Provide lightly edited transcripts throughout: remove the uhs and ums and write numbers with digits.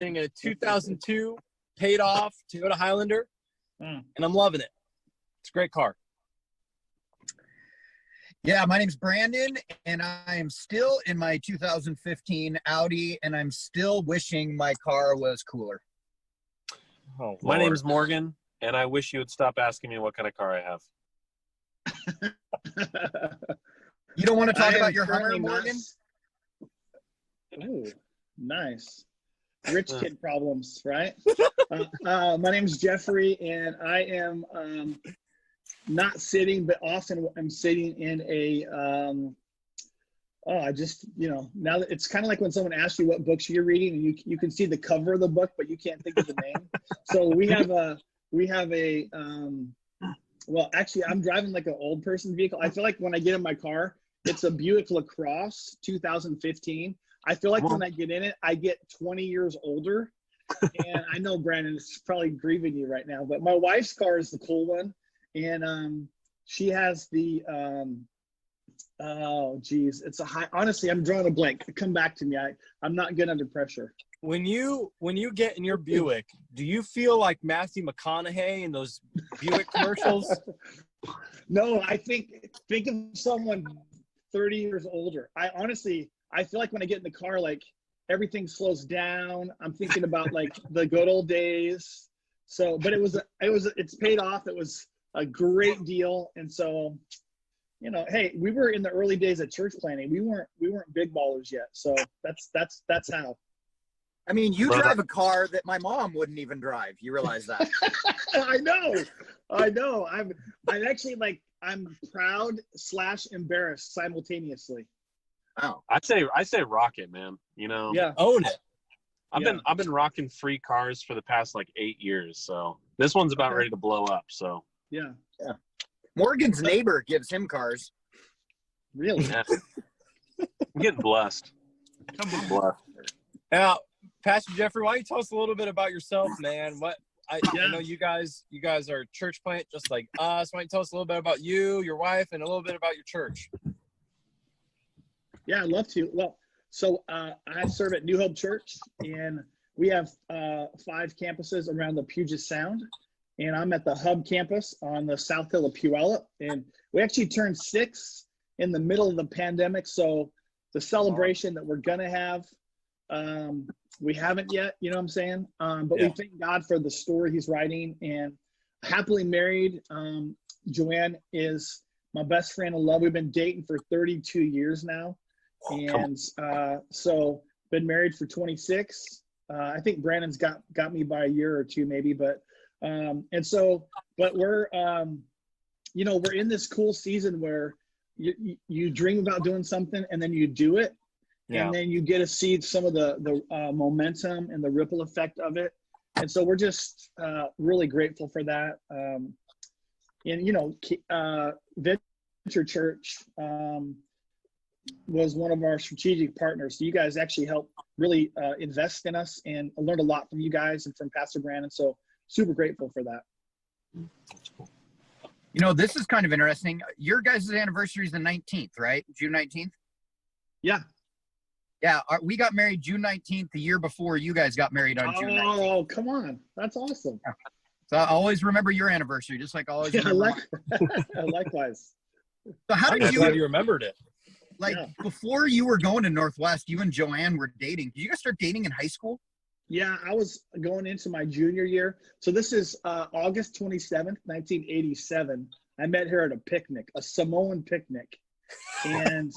in a 2002 paid off Toyota Highlander, and I'm loving it. It's a great car. Yeah, my name's Brandon, and I am still in my 2015 Audi, and I'm still wishing my car was cooler. Oh, my name's Morgan, and I wish you would stop asking me what kind of car I have. You don't want to talk about your Hummer, Morgan? Ooh, nice. Rich kid problems, right? My name's Jeffrey, and I am not sitting, but often I'm sitting in a now that it's kind of like when someone asks you what books you're reading, and you can see the cover of the book, but you can't think of the name. So we have a well, actually, I'm driving like an old person vehicle. I feel like when I get in my car, it's a Buick LaCrosse 2015. I feel like when I get in it, I get 20 years older. And I know, Brandon, it's probably grieving you right now, but my wife's car is the cool one. And she has the, oh, geez, it's a high, honestly, I'm drawing a blank. Come back to me. I'm not good under pressure. When you get in your Buick, do you feel like Matthew McConaughey in those Buick commercials? No, I think of someone 30 years older. I feel like when I get in the car, like everything slows down. I'm thinking about like the good old days. So, but it's paid off. It was a great deal. And so, you know, hey, we were in the early days of church planning. We weren't big ballers yet. So that's how. I mean, you drive a car that my mom wouldn't even drive. You realize that? I know. I'm actually like, I'm proud / embarrassed simultaneously. Oh, I say rocket, man. You know, yeah, Own it. I've been rocking free cars for the past like 8 years, so this one's about ready to blow up. So yeah. Morgan's neighbor gives him cars. Really? yeah. I'm getting blessed. Now, Pastor Jeffrey, why don't you tell us a little bit about yourself, man? I know you guys are church plant just like us. Why don't you tell us a little bit about you, your wife, and a little bit about your church? Yeah, I'd love to. Well, so I serve at New Hope Church, and we have 5 campuses around the Puget Sound, and I'm at the hub campus on the South Hill of Puyallup, and we actually turned 6 in the middle of the pandemic. So the celebration that we're gonna have, we haven't yet, you know what I'm saying? But we thank God for the story he's writing, and happily married. Joanne is my best friend in love. We've been dating for 32 years now. And so been married for 26. I think Brandon's got me by a year or 2 maybe, but but we're we're in this cool season where you dream about doing something and then you do it. Yeah. And then you get to see some of the momentum and the ripple effect of it. And so we're just really grateful for that. Venture Church was one of our strategic partners. So you guys actually helped really invest in us, and I learned a lot from you guys and from Pastor Brandon. So super grateful for that. You know, this is kind of interesting. Your guys' anniversary is the 19th, right? June 19th? Yeah. Yeah, we got married June 19th, the year before you guys got married on June 19th. Oh, come on. That's awesome. So I always remember your anniversary, just like I always remember Likewise. So how did glad you remembered it. Like, before you were going to Northwest, you and Joanne were dating. Did you guys start dating in high school? Yeah, I was going into my junior year. So this is August 27th, 1987. I met her at a picnic, a Samoan picnic. And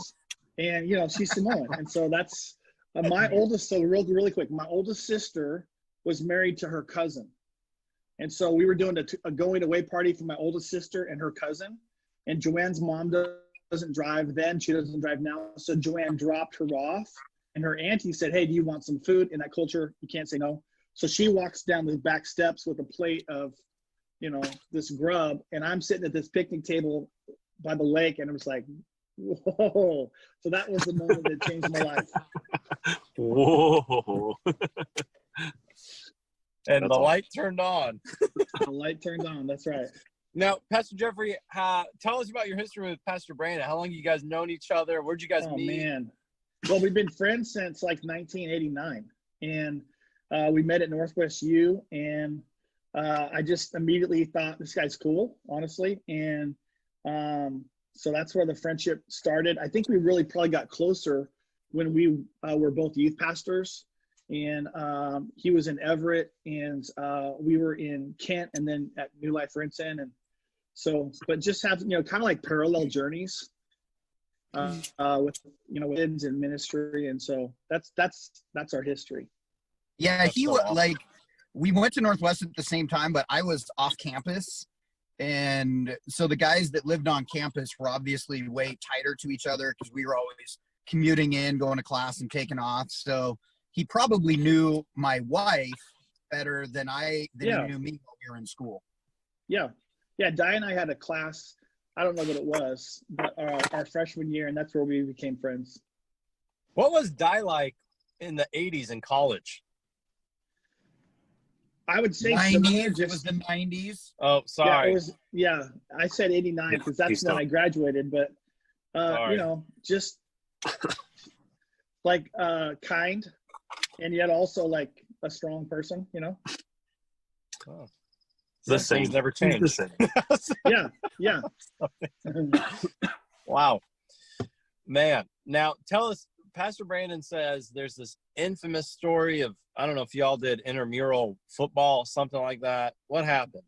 she's Samoan. And so that's my oldest. So really quick, my oldest sister was married to her cousin. And so we were doing a going away party for my oldest sister and her cousin. And Joanne's mom doesn't drive then. She doesn't drive now. So Joanne dropped her off. And her auntie said, hey, do you want some food? In that culture, you can't say no. So she walks down the back steps with a plate of, this grub. And I'm sitting at this picnic table by the lake. And it was like, whoa. So that was the moment that changed my life. Whoa. And the light turned on. The light turned on. That's right. Now, Pastor Jeffrey, tell us about your history with Pastor Brandon. How long you guys known each other? Where'd you guys meet? Oh, man. Well, we've been friends since like 1989. And We met at Northwest U, and I just immediately thought this guy's cool, honestly. And so that's where the friendship started. I think we really probably got closer when we were both youth pastors, and he was in Everett, and we were in Kent, and then at New Life Renton. And so, but just have, kind of like parallel journeys with, kids and ministry. And so that's our history. Yeah, That's he so was awesome. like, we went to Northwest at the same time, but I was off campus. And so the guys that lived on campus were obviously way tighter to each other because we were always commuting in, going to class and taking off. So he probably knew my wife better than he knew me while we were in school. Yeah. Yeah. Di and I had a class, I don't know what it was, but our freshman year, and that's where we became friends. What was Di like in the 80s in college? I would say 90s, it was the 90s. Oh, sorry. I said 89 because that's when I graduated, but just like kind, and yet also like a strong person, Oh. The Some things same. never change. Yeah. Wow. Man. Now tell us, Pastor Brandon says there's this infamous story of, I don't know if y'all did intramural football, something like that. What happened?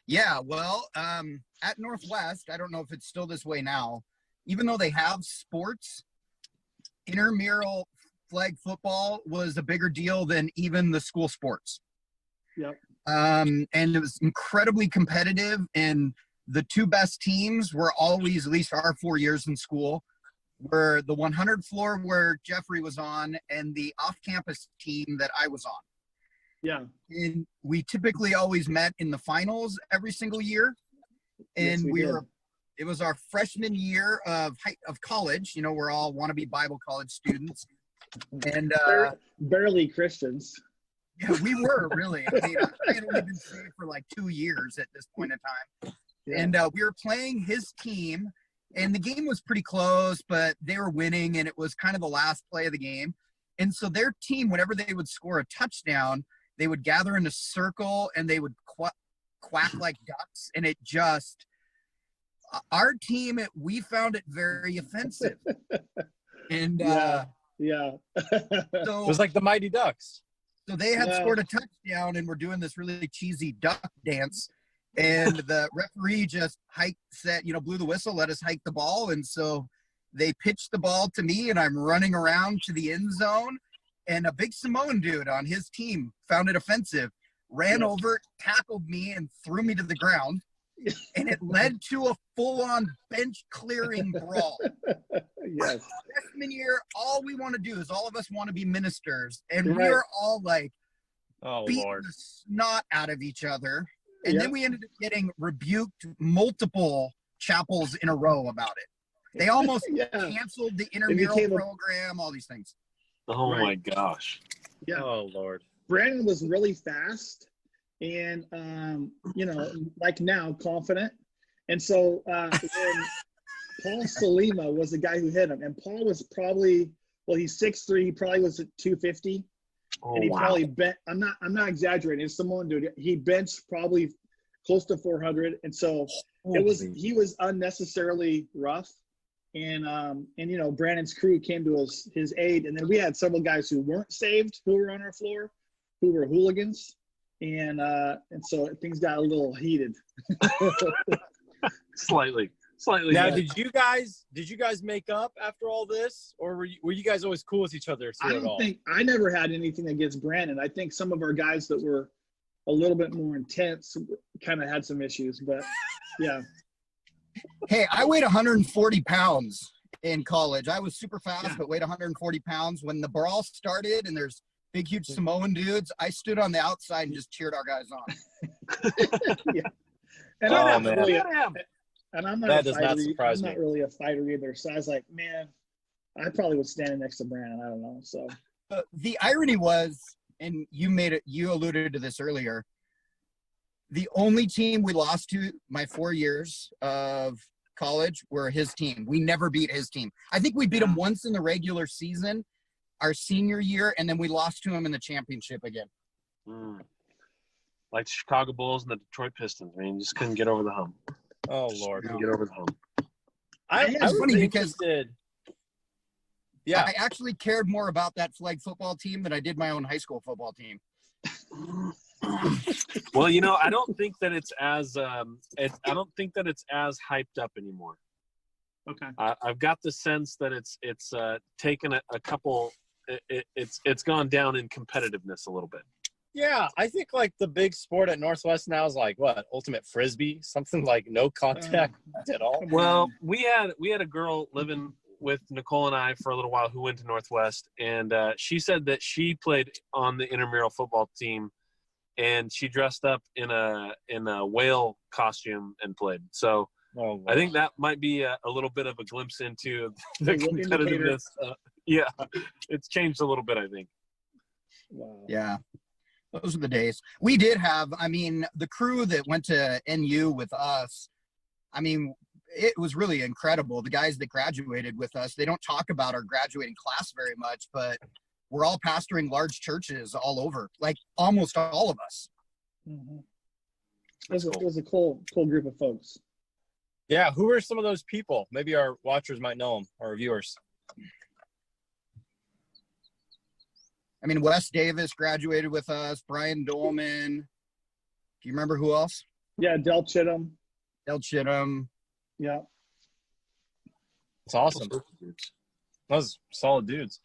Yeah, well, at Northwest, I don't know if it's still this way now, even though they have sports, intramural flag football was a bigger deal than even the school sports. Yep. And it was incredibly competitive, and the two best teams were always, at least our 4 years in school, were the 100 floor where Jeffrey was on and the off-campus team that I was on. Yeah. And we typically always met in the finals every single year. And Yes, it was our freshman year of college. We're all wannabe Bible college students. And barely Christians. yeah, we were really. I mean, I had only been saved for like 2 years at this point in time. Yeah. And we were playing his team, and the game was pretty close, but they were winning, and it was kind of the last play of the game. And so their team, whenever they would score a touchdown, they would gather in a circle, and they would quack like ducks. And it just, our team, we found it very offensive. And yeah. so It was like the Mighty Ducks. So they had scored a touchdown, and we're doing this really cheesy duck dance. And the referee just blew the whistle, let us hike the ball. And so they pitched the ball to me, and I'm running around to the end zone. And a big Samoan dude on his team found it offensive, ran over, tackled me, and threw me to the ground. And it led to a full-on bench-clearing brawl. Yes. Freshman year, all we want to do is all of us want to be ministers. And Right. we are all like beating Lord. the snot out of each other. And then we ended up getting rebuked multiple chapels in a row about it. They almost canceled the intramural program, all these things. Oh my gosh. Yeah. Oh, Lord. Brandon was really fast and, like now, confident. And so when Paul Salima was the guy who hit him, and Paul was probably, he's 6'3", he probably was at 250. And he probably bent, I'm not exaggerating, it's Samoan dude. He benched probably close to 400. And so he was unnecessarily rough. And Brandon's crew came to his aid. And then we had several guys who weren't saved, who were on our floor, who were hooligans. And so things got a little heated. Slightly. Now, did you guys make up after all this, or were you guys always cool with each other through it all? I never had anything against Brandon. I think some of our guys that were a little bit more intense kind of had some issues, but yeah. Hey, I weighed 140 pounds in college. I was super fast, but weighed 140 pounds. When the brawl started and there's big, huge Samoan dudes, I stood on the outside and just cheered our guys on. Yeah. And I'm not really a fighter either. So I was like, man, I probably was standing next to Brandon. I don't know. So the irony was, and you alluded to this earlier, the only team we lost to my 4 years of college were his team. We never beat his team. I think we beat him once in the regular season. our senior year, and then we lost to them in the championship again. Like the Chicago Bulls and the Detroit Pistons, man. You just couldn't get over the hump. Oh, Lord. Couldn't get over the hump. I was funny because interested. Yeah. I actually cared more about that flag football team than I did my own high school football team. Well, you know, I don't think that it's as I don't think that it's as hyped up anymore. Okay. I've got the sense that it's taken a couple. It's gone down in competitiveness a little bit. Yeah, I think like the big sport at Northwest now is like what, ultimate frisbee, something like no contact at all. Well, we had a girl living with Nicole and I for a little while who went to Northwest, and she said that she played on the intramural football team, and she dressed up in a whale costume and played. So I think that might be a little bit of a glimpse into the competitiveness. Yeah, it's changed a little bit, I think. Wow. Yeah. Those are the days. We did have, I mean, the crew that went to NU with us, I mean, it was really incredible. The guys that graduated with us, they don't talk about our graduating class very much, but we're all pastoring large churches all over, like almost all of us. Mm-hmm. It was a cool group of folks. Yeah, who are some of those people? Maybe our watchers might know them, or our viewers. I mean, Wes Davis graduated with us, Brian Dolman. Do you remember who else? Yeah, Del Chittum. Yeah. It's awesome. Those solid dudes.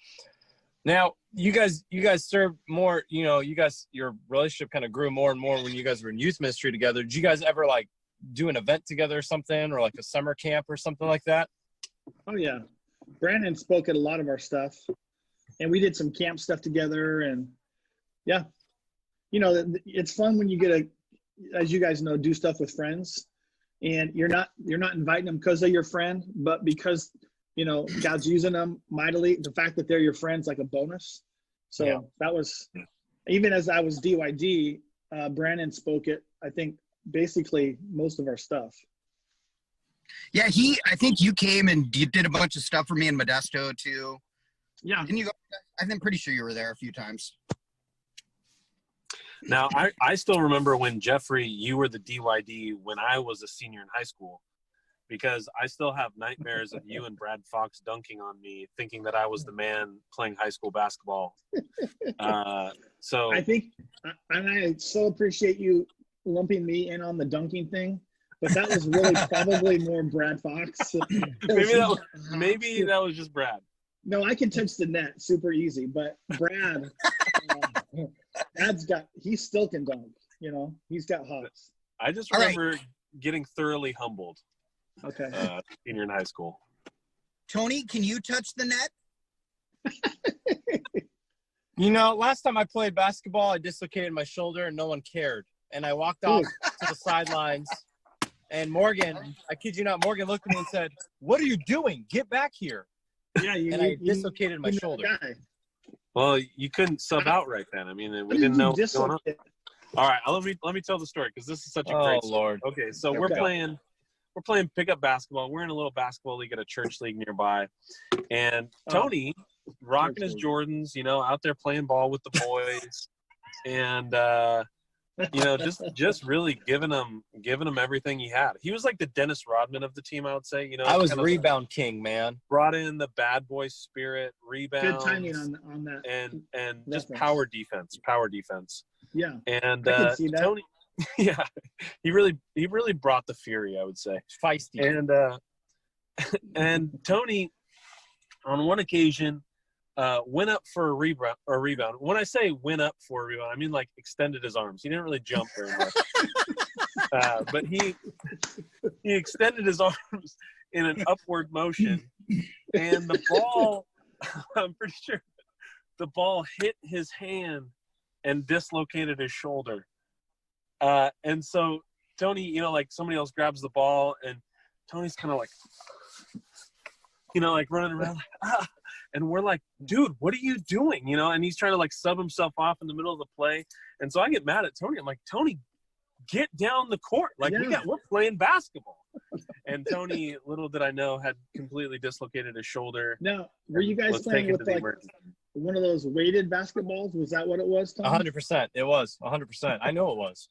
Now, you guys served more, you know, your relationship kind of grew more and more when you guys were in youth ministry together. Did you guys ever like do an event together or something, or like a summer camp or something like that? Oh yeah. Brandon spoke at a lot of our stuff, and we did some camp stuff together, and yeah, you know, it's fun when you get as you guys know, do stuff with friends, and you're not inviting them because they're your friend, but because, you know, God's using them mightily. The fact that they're your friends, like a bonus. So that was, even as I was DYD, Brandon spoke at, I think, basically most of our stuff. Yeah, I think you came and you did a bunch of stuff for me in Modesto too. Yeah. Didn't you go? I'm pretty sure you were there a few times. Now, I still remember when, Jeffrey, you were the DYD when I was a senior in high school, because I still have nightmares of you and Brad Fox dunking on me, thinking that I was the man playing high school basketball. So I think, and I so appreciate you lumping me in on the dunking thing, but that was really probably more Brad Fox. Maybe that was just Brad. No, I can touch the net super easy, but Brad, he still can dunk, you know, he's got hops. I just remember getting thoroughly humbled. Okay. Senior in high school. Tony, can you touch the net? You know, last time I played basketball, I dislocated my shoulder and no one cared. And I walked off to the sidelines, and Morgan, I kid you not, Morgan looked at me and said, "What are you doing? Get back here." Yeah, I dislocated my shoulder. Well, you couldn't sub out right then. I mean, we didn't know what was going on. All right, let me tell the story, because this is such a great story. Lord. Okay, so we're playing pickup basketball. We're in a little basketball league at a church league nearby, and Tony, rocking his Jordans, you know, out there playing ball with the boys, and you know, just really giving them everything he had. He was like the Dennis Rodman of the team, I would say. You know, I was rebound king, man. Brought in the bad boy spirit, rebound, good timing on that, and just power defense. Yeah, and I can see that. Tony, yeah, he really brought the fury, I would say. Feisty. And Tony, on one occasion, went up for a rebound. When I say went up for a rebound, I mean like extended his arms. He didn't really jump very much, but he extended his arms in an upward motion, and the ball, I'm pretty sure, the ball hit his hand and dislocated his shoulder. And so Tony, you know, like somebody else grabs the ball, and Tony's kind of like, you know, like running around, like, and we're like, dude, what are you doing? You know, and he's trying to like sub himself off in the middle of the play. And so I get mad at Tony. I'm like, Tony, get down the court. Like, we're playing basketball. And Tony, little did I know, had completely dislocated his shoulder. Now, were you guys playing with like, one of those weighted basketballs? Was that what it was, Tom? 100%. It was 100%. I know it was.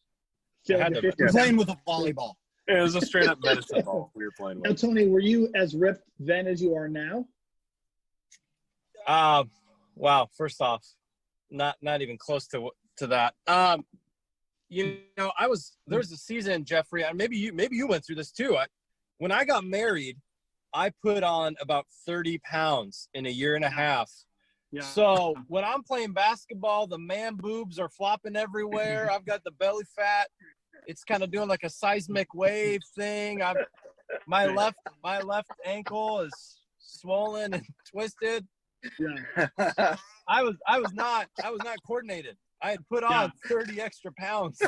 Feel It had like a to be. 50 You're playing with a volleyball. It was a straight up medicine ball we were playing Now, with. Tony, were you as ripped then as you are now? Wow. First off, not even close to that. You know, there was a season, Jeffrey, and maybe you went through this too. When I got married, I put on about 30 pounds in a year and a half. Yeah. So when I'm playing basketball, the man boobs are flopping everywhere. I've got the belly fat. It's kind of doing like a seismic wave thing. My left ankle is swollen and twisted. Yeah. I was not coordinated. I had put on 30 extra pounds.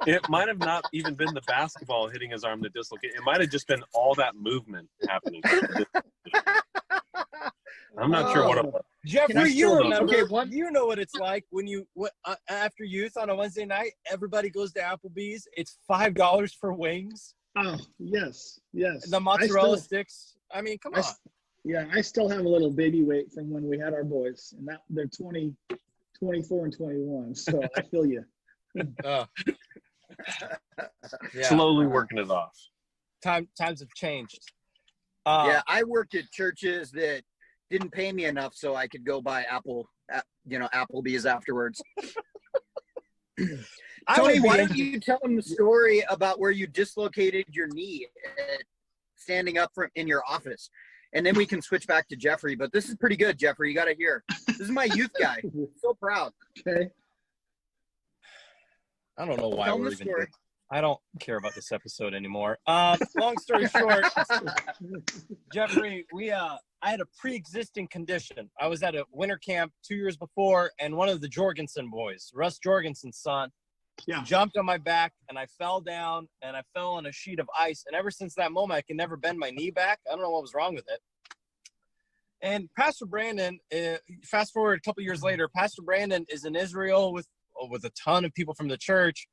It might have not even been the basketball hitting his arm that dislocated. It might have just been all that movement happening. I'm not sure what it was. Jeffrey, you still remember? Okay, You know what it's like when after youth on a Wednesday night, everybody goes to Applebee's. It's $5 for wings. Oh, yes. The mozzarella sticks. I mean, come on. I still have a little baby weight from when we had our boys, and that they're 20, 24, and 21. So I feel you. Yeah. Slowly working it off. Times have changed. Yeah, I worked at churches that didn't pay me enough so I could go buy Applebee's afterwards. Tony, why don't you tell them the story about where you dislocated your knee standing up in your office? And then we can switch back to Jeffrey. But this is pretty good, Jeffrey. You got to hear. This is my youth guy. So proud. Okay. I don't know why Tell we're the even story. here. I don't care about this episode anymore. Long story short, Jeffrey, I had a pre-existing condition. I was at a winter camp 2 years before, and one of the Jorgensen boys, Russ Jorgensen's son, jumped on my back, and I fell down, and I fell on a sheet of ice. And ever since that moment, I can never bend my knee back. I don't know what was wrong with it. And Pastor Brandon, fast forward a couple years later, Pastor Brandon is in Israel with a ton of people from the church.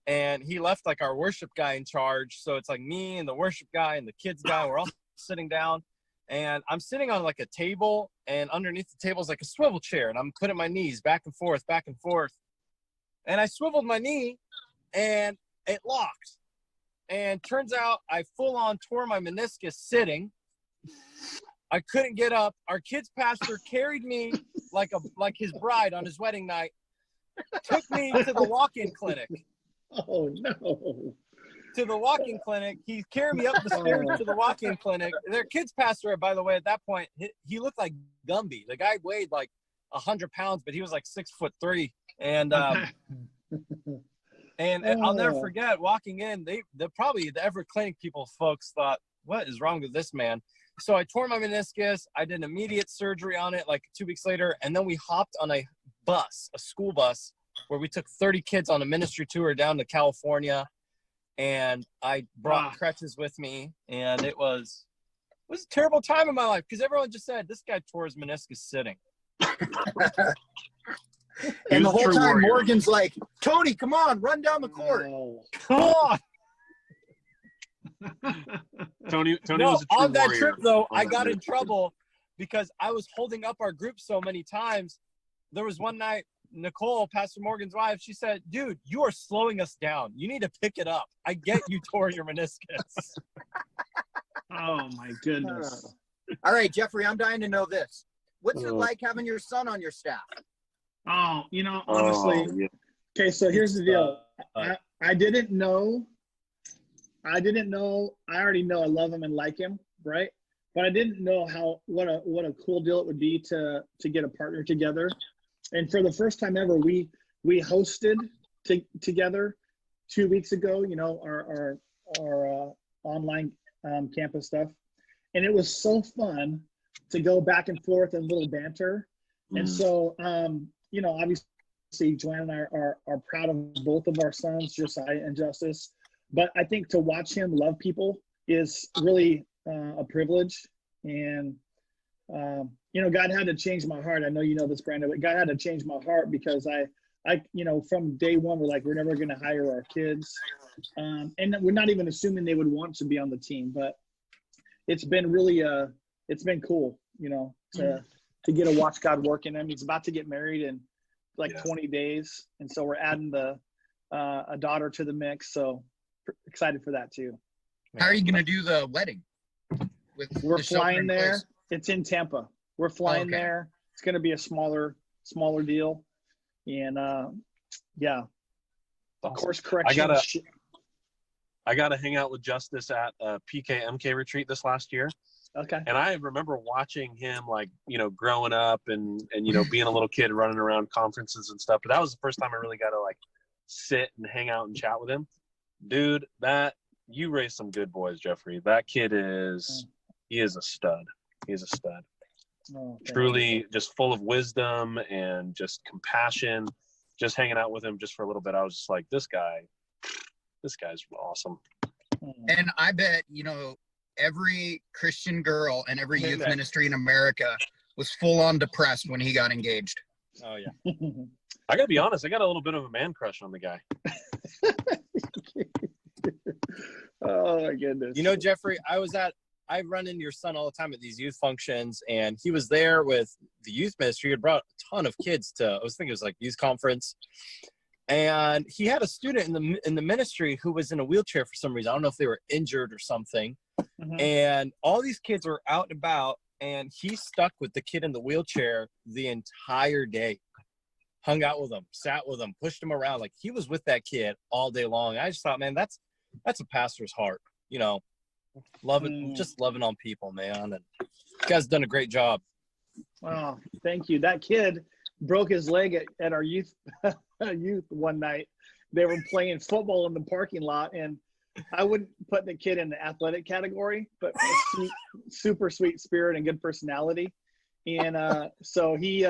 And he left like our worship guy in charge. So it's like me and the worship guy and the kids guy. We're all sitting down. And I'm sitting on like a table. And underneath the table is like a swivel chair. And I'm putting my knees back and forth, back and forth. And I swiveled my knee and it locked. And turns out I full on tore my meniscus sitting. I couldn't get up. Our kids pastor carried me like his bride on his wedding night. Took me to the walk-in clinic. Oh, no. To the walk-in clinic. He carried me up the stairs to the walk-in clinic. Their kids pastor, by the way, at that point, he looked like Gumby. The guy weighed like 100 pounds, but he was like 6'3". And I'll never forget walking in. Probably the Everett Clinic folks thought, what is wrong with this man? So I tore my meniscus. I did immediate surgery on it like 2 weeks later. And then we hopped on a school bus, where we took 30 kids on a ministry tour down to California. And I brought crutches with me. And it was a terrible time in my life because everyone just said, this guy tore his meniscus sitting. And the whole time Morgan's like, Tony, come on, run down the court. No. Come on. Tony was a true on that warrior. trip, though, I got in trouble because I was holding up our group so many times. There was one night, Nicole, Pastor Morgan's wife, she said, dude, you are slowing us down. You need to pick it up. I get you tore your meniscus. Oh, my goodness. All right, Jeffrey, I'm dying to know this. What's it like having your son on your staff? Oh, honestly. Okay, so here's the deal. I didn't know. I already know I love him and like him, right? But I didn't know what a cool deal it would be to get a partner together. And for the first time ever, we hosted together 2 weeks ago. Our online campus stuff, and it was so fun to go back and forth and little banter. And so, obviously, Joanne and I are proud of both of our sons, Josiah and Justice. But I think to watch him love people is really a privilege. And, God had to change my heart. I know you know this, Brandon, but God had to change my heart because I from day one, we're like, we're never going to hire our kids. And we're not even assuming they would want to be on the team. But it's been really, it's been cool, to to get to watch God work in him. He's about to get married in like Yeah. 20 days. And so we're adding a daughter to the mix. So excited for that too. How are you going to do the wedding? We're the shelter flying in there. place? It's in Tampa. We're flying Okay. there. It's going to be a smaller deal. And yeah, course correction. I got to hang out with Justice at a PKMK retreat this last year. Okay. And I remember watching him, like, you know, growing up and you know, being a little kid running around conferences and stuff. But that was the first time I really got to like sit and hang out and chat with him. Dude, you raised some good boys, Jeffrey. That kid he is a stud. He is a stud. Oh, Truly just full of wisdom and just compassion. Just hanging out with him just for a little bit, I was just like, this guy's awesome. And I bet, you know, every Christian girl and every youth ministry in America was full on depressed when he got engaged. Oh yeah. I gotta be honest, I got a little bit of a man crush on the guy. Oh my goodness. You know, Jeffrey, I run into your son all the time at these youth functions, and he was there with the youth ministry. He had brought a ton of kids I was thinking it was like youth conference. And he had a student in the ministry who was in a wheelchair for some reason. I don't know if they were injured or something. Mhm. And all these kids were out and about, and he stuck with the kid in the wheelchair the entire day. Hung out with him, sat with him, pushed him around. Like, he was with that kid all day long. I just thought, man, that's a pastor's heart, you know, just loving on people, man. And you guys done a great job. Oh, thank you. That kid broke his leg at our youth one night. They were playing football in the parking lot, and I wouldn't put the kid in the athletic category, but super sweet spirit and good personality. And so he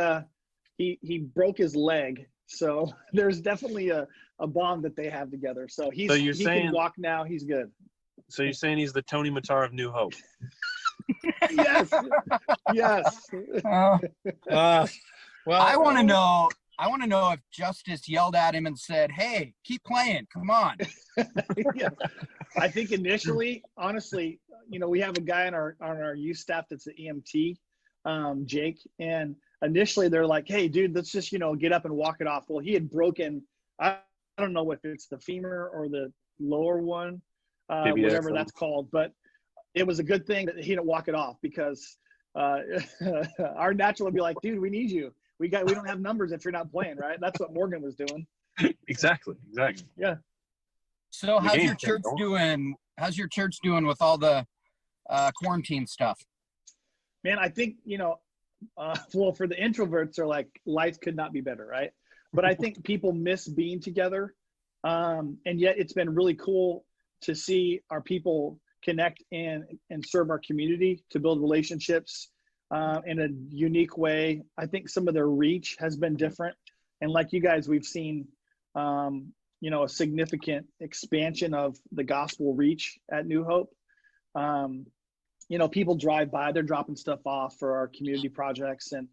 broke his leg. So there's definitely a bond that they have together. So he can walk now. He's good. So you're saying he's the Tony Matar of New Hope? Yes. Yes. Well, I want to know if Justice yelled at him and said, "Hey, keep playing. Come on." Yeah. I think initially, honestly, you know, we have a guy on our youth staff that's an EMT, Jake, and initially they're like, "Hey, dude, let's just, you know, get up and walk it off." Well, he had broken, I don't know if it's the femur or the lower one, whatever that's called, but it was a good thing that he didn't walk it off, because our natural would be like, "Dude, we need you. We don't have numbers if you're not playing," right? That's what Morgan was doing. Exactly. Yeah. So how's your church doing? How's your church doing with all the quarantine stuff? Man, I think, you know, well, for the introverts are like, life could not be better, right? But I think people miss being together. And yet it's been really cool to see our people connect and serve our community, to build relationships in a unique way. I think some of their reach has been different. And like you guys, we've seen, you know, a significant expansion of the gospel reach at New Hope. You know, people drive by, they're dropping stuff off for our community projects. And,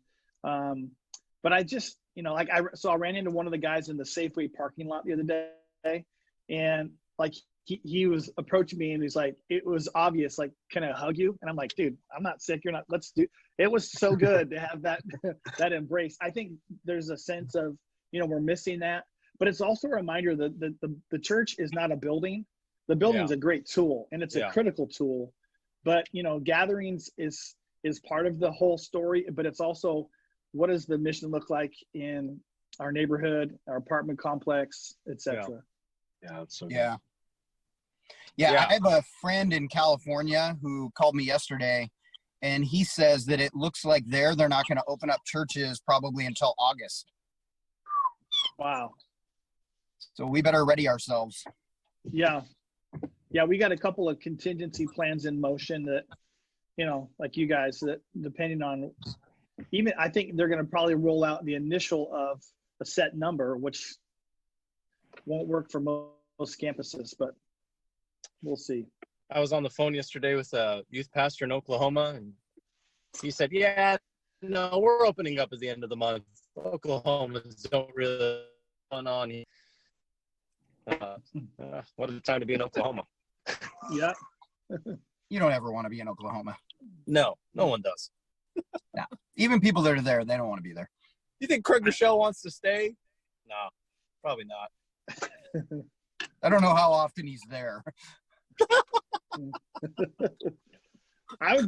but I just, you know, like I ran into one of the guys in the Safeway parking lot the other day, and like, he was approaching me and he's like, it was obvious, like, "Can I hug you?" And I'm like, "Dude, I'm not sick. You're not, let's do." It was so good to have that embrace. I think there's a sense of, you know, we're missing that, but it's also a reminder that the church is not a building. The building's a great tool, and it's a critical tool, but, you know, gatherings is part of the whole story, but it's also, what does the mission look like in our neighborhood, our apartment complex, etc. Yeah, that's so good. Yeah, I have a friend in California who called me yesterday, and he says that it looks like they're not going to open up churches probably until August. Wow. So we better ready ourselves. Yeah, we got a couple of contingency plans in motion that, you know, like you guys, that depending on, even I think they're going to probably roll out the initial of a set number, which won't work for most campuses, but we'll see. I was on the phone yesterday with a youth pastor in Oklahoma, and he said, "Yeah, no, we're opening up at the end of the month. Oklahomans don't really going on." What a time to be in Oklahoma. Yeah. You don't ever want to be in Oklahoma. No one does. No. Even people that are there, they don't want to be there. You think Craig Rochelle wants to stay? No, probably not. I don't know how often he's there. I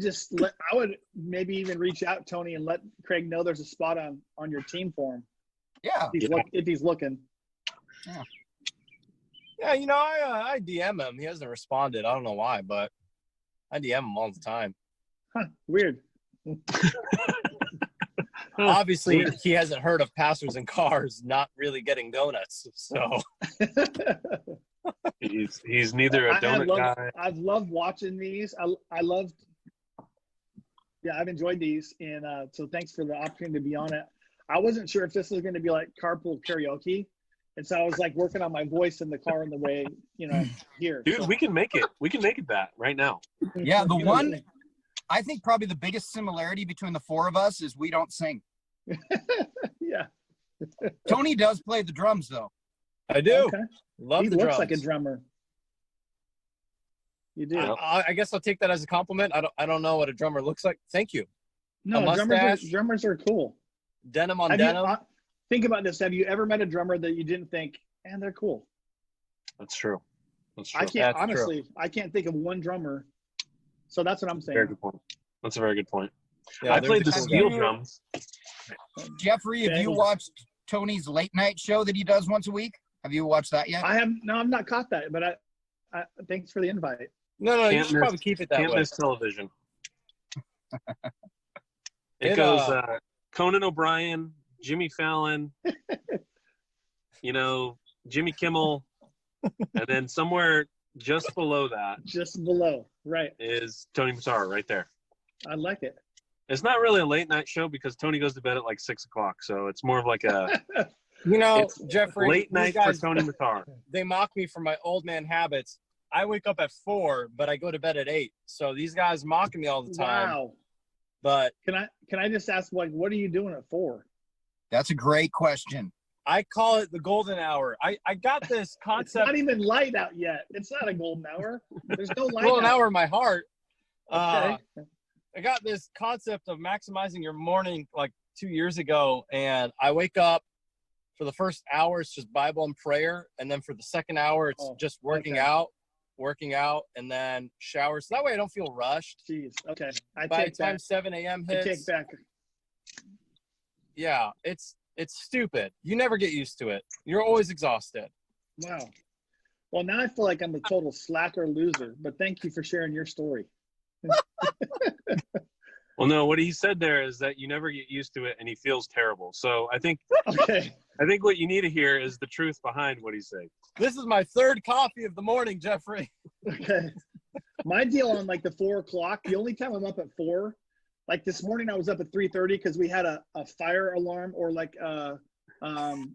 would maybe even reach out, Tony, and let Craig know there's a spot on your team for him. Yeah. If he's looking. Yeah, you know, I DM him. He hasn't responded. I don't know why, but I DM him all the time. Huh, weird. Obviously, he hasn't heard of pastors in cars not really getting donuts. So he's neither a donut guy. I've loved watching these. I've enjoyed these, and so thanks for the opportunity to be on it. I wasn't sure if this was going to be like carpool karaoke, and so I was like working on my voice in the car on the way, here. Dude, so. we can make it. We can make it that right now. Yeah, the one, I think probably the biggest similarity between the four of us is we don't sing. Yeah. Tony does play the drums, though. I do. Okay. Love He the looks drums. like a drummer. You do. I guess I'll take that as a compliment. I don't know what a drummer looks like. Thank you. No, drummers are cool. Denim on denim. Think about this. Have you ever met a drummer that you didn't think, man, they're cool? That's true. I can't think of one drummer. So that's what I'm saying. Very good point. That's a very good point. Yeah, I played the steel drums. Jeffrey, have you watched Tony's late night show that he does once a week? Have you watched that yet? I have. No, I'm not caught that, but I thanks for the invite. No, you should probably keep it that way. Can't miss television. It goes Conan O'Brien, Jimmy Fallon, Jimmy Kimmel, and then somewhere just below that. Just below, right. Is Tony Matara right there. I like it. It's not really a late night show because Tony goes to bed at like 6 o'clock. So it's more of like a Jeffrey, late night for Tony Matara. They mock me for my old man habits. I wake up at 4, but I go to bed at 8. So these guys mocking me all the time. Wow. But can I just ask, like, what are you doing at 4? That's a great question. I call it the golden hour. I got this concept. It's not even light out yet. It's not a golden hour. There's no light golden out. hour in my heart. Okay. I got this concept of maximizing your morning like 2 years ago, and I wake up for the first hour, it's just Bible and prayer, and then for the second hour, it's just working out, and then shower. So that way I don't feel rushed. Jeez. Okay. By the time 7 a.m. hits, I take back. Yeah, it's stupid. You never get used to it. You're always exhausted. Wow. Well, now I feel like I'm a total slacker loser, but thank you for sharing your story. Well, no, what he said there is that you never get used to it and he feels terrible. So I think what you need to hear is the truth behind what he's saying. This is my 3rd coffee of the morning, Jeffrey. Okay. My deal on like the 4 o'clock, the only time I'm up at 4, like this morning I was up at 3:30 because we had a fire alarm or like a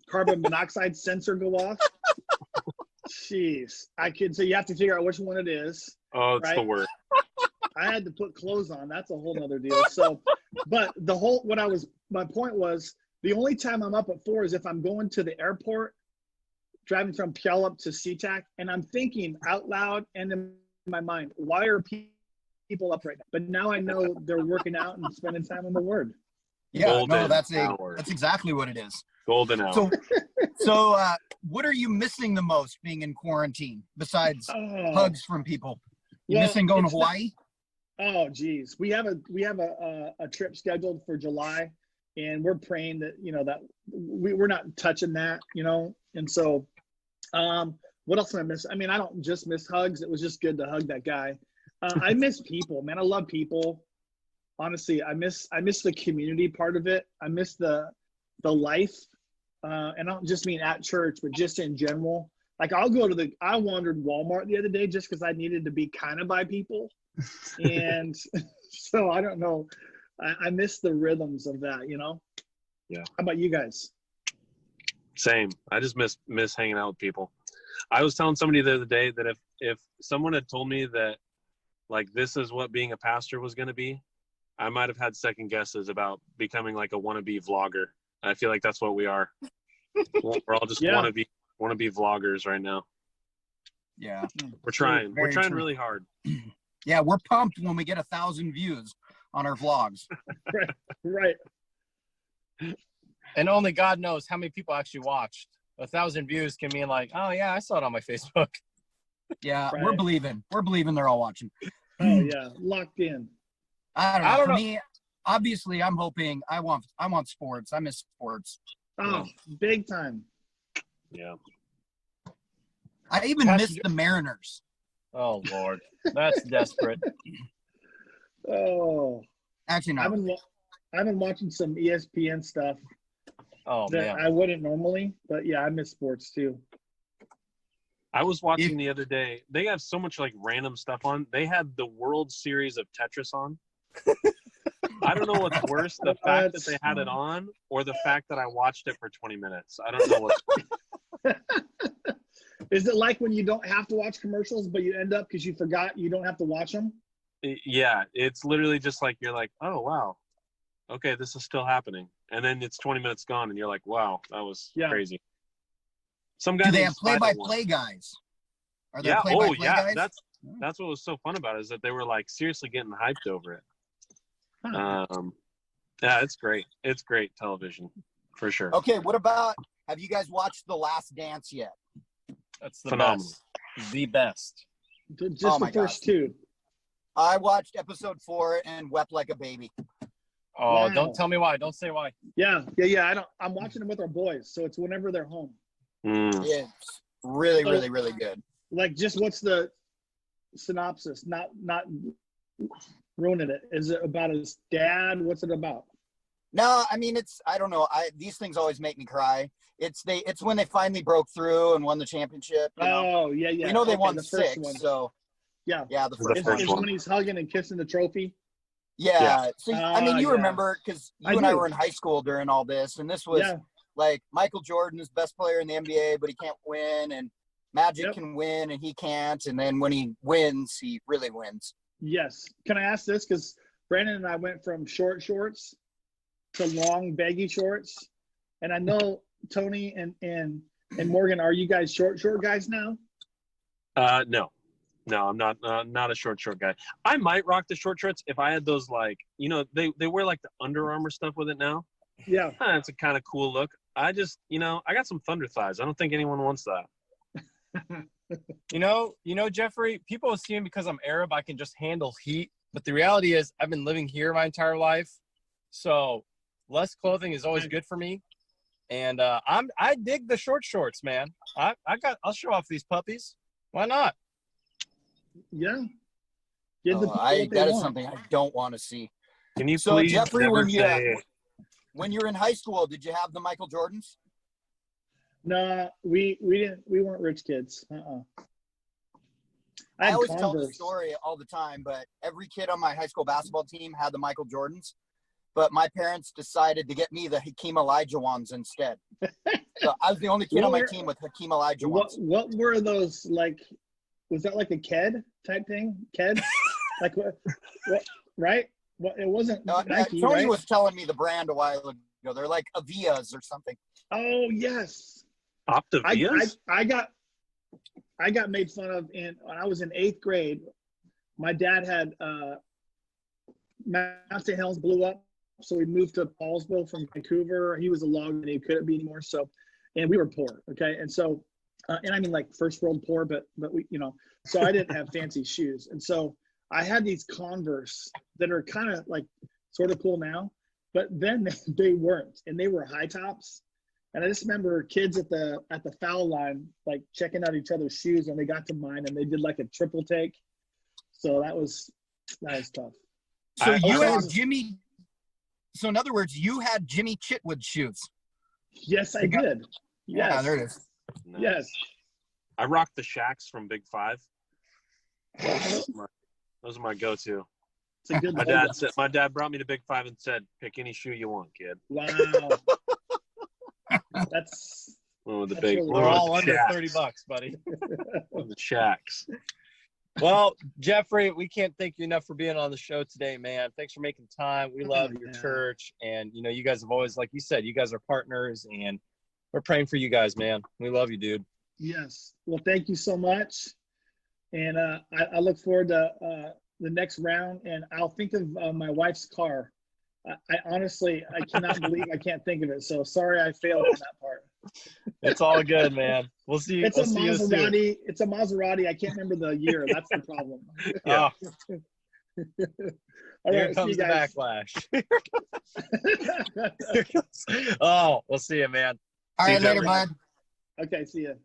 carbon monoxide sensor go off. Jeez. So you have to figure out which one it is. Oh, it's the worst. I had to put clothes on. That's a whole nother deal. So, but my point was the only time I'm up at 4 is if I'm going to the airport, driving from Puyallup to SeaTac, and I'm thinking out loud and in my mind, why are people up right now? But now I know they're working out and spending time on the Word. Yeah, that's exactly what it is. Golden hour. So what are you missing the most being in quarantine besides hugs from people? You missing going to Hawaii? Oh, geez. We have a trip scheduled for July, and we're praying that, that we're not touching that, and so what else am I miss? I mean, I don't just miss hugs. It was just good to hug that guy. I miss people, man. I love people. Honestly, I miss the community part of it. I miss the life. And I don't just mean at church, but just in general. Like I wandered Walmart the other day just because I needed to be kind of by people. And so I don't know. I miss the rhythms of that, Yeah. How about you guys? Same. I just miss hanging out with people. I was telling somebody the other day that if someone had told me that like this is what being a pastor was going to be, I might have had second guesses about becoming like a wannabe vlogger. I feel like that's what we are. We're all just wannabe vloggers right now. Yeah. We're trying. Very We're trying true. really hard. Yeah, we're pumped when we get 1,000 views. on our vlogs. Right. And only God knows how many people actually watched. 1,000 views can mean like, oh yeah, I saw it on my Facebook. Yeah, Right. we're believing they're all watching. Oh yeah, locked in. I don't know. I don't For know. me, obviously, I'm hoping. I want sports. I miss sports. Oh, big time. Yeah. I even Pastor miss the Mariners. Oh Lord, that's desperate. Oh, Actually, no. I've been watching some ESPN stuff Oh that man. I wouldn't normally, but yeah, I miss sports too. I was watching the other day. They have so much like random stuff on. They had the World Series of Tetris on. I don't know what's worse, the fact that they had it on or the fact that I watched it for 20 minutes. I don't know what's worse. Is it like when you don't have to watch commercials, but you end up because you forgot you don't have to watch them? Yeah, it's literally just like you're like, oh wow, okay, this is still happening, and then it's 20 minutes gone, and you're like, wow, that was crazy. Some guy Do they named have Spider play-by-play guys? Are there Yeah. play-by-play guys? That's what was so fun about it, is that they were like seriously getting hyped over it. Huh. Yeah, it's great. It's great television for sure. Okay, what about? Have you guys watched The Last Dance yet? That's the Phenomenal. best. The best. Just Oh the my first God. two. I watched episode 4 and wept like a baby. Oh, Wow. don't tell me why. Don't say why. Yeah. I'm watching them with our boys, so it's whenever they're home. Mm. It's really, really, really good. Like, just what's the synopsis? Not ruining it. Is it about his dad? What's it about? No, I mean I don't know. These things always make me cry. It's when they finally broke through and won the championship. You know? Oh yeah. We know they won the 6, first one. so Yeah. the first first one. Is one. when he's hugging and kissing the trophy. Yeah. So I mean, you yeah. remember because you I and I do. were in high school during all this, and this was like Michael Jordan is best player in the NBA, but he can't win, and Magic can win and he can't, and then when he wins, he really wins. Yes. Can I ask this? Because Brandon and I went from short shorts to long baggy shorts, and I know Tony and Morgan, are you guys short guys now? No, I'm not a short guy. I might rock the short shorts if I had those, like, they wear like the Under Armour stuff with it now. Yeah. It's a kind of cool look. I just, I got some thunder thighs. I don't think anyone wants that. Jeffrey, people assume because I'm Arab, I can just handle heat. But the reality is I've been living here my entire life. So less clothing is always good for me. And I dig the short shorts, man. I'll show off these puppies. Why not? Yeah. That is something I don't want to see. Can you So please Jeffrey, never when say you were in high school, did you have the Michael Jordans? No, we didn't. We weren't rich kids. I always tell the story all the time, but every kid on my high school basketball team had the Michael Jordans, but my parents decided to get me the Hakeem Elijah ones instead. So I was the only kid on my team with Hakeem Elijah ones. What were those like? Was that like a KED type thing? KED? Like what? Right? Well, it wasn't Nike, Tony right? was telling me the brand a while ago. They're like Avias or something. Oh yes. Optavias? I got made fun of when I was in 8th grade. My dad had Mount St. Helens blew up, so we moved to Paulsville from Vancouver. He was a log and he couldn't be anymore. So, and we were poor, okay, and so, and I mean like first world poor, but we, so I didn't have fancy shoes, and so I had these Converse that are kind of like sort of cool now, but then they weren't, and they were high tops. And I just remember kids at the foul line, like checking out each other's shoes when they got to mine, and they did like a triple take. So that was tough. So you had Jimmy. So in other words, you had Jimmy Chitwood shoes. Yes, I did. Yes. Yeah, there it is. Nice. Yes. I rocked the Shaqs from Big Five. Those are my go-to. It's a good My dad brought me to Big Five and said, "Pick any shoe you want, kid." Wow. That's One with the That's big. really We're one with all the under Shaqs. $30, buddy. The Shaqs. Well, Jeffrey, we can't thank you enough for being on the show today, man. Thanks for making time. We love your church, and you guys have always, like you said, you guys are partners, and we're praying for you guys, man. We love you, dude. Yes. Well, thank you so much, and I look forward to the next round, and I'll think of my wife's car. I honestly, I cannot believe I can't think of it. So sorry, I failed on that part. It's all good, man. We'll see. It's We'll a see you soon. Maserati. It's a Maserati. I can't remember the year. That's the problem. Yeah. All Here right, comes see the you guys. backlash. Oh, we'll see you, man. All See right, you, later, gentlemen. bud. Okay, see you.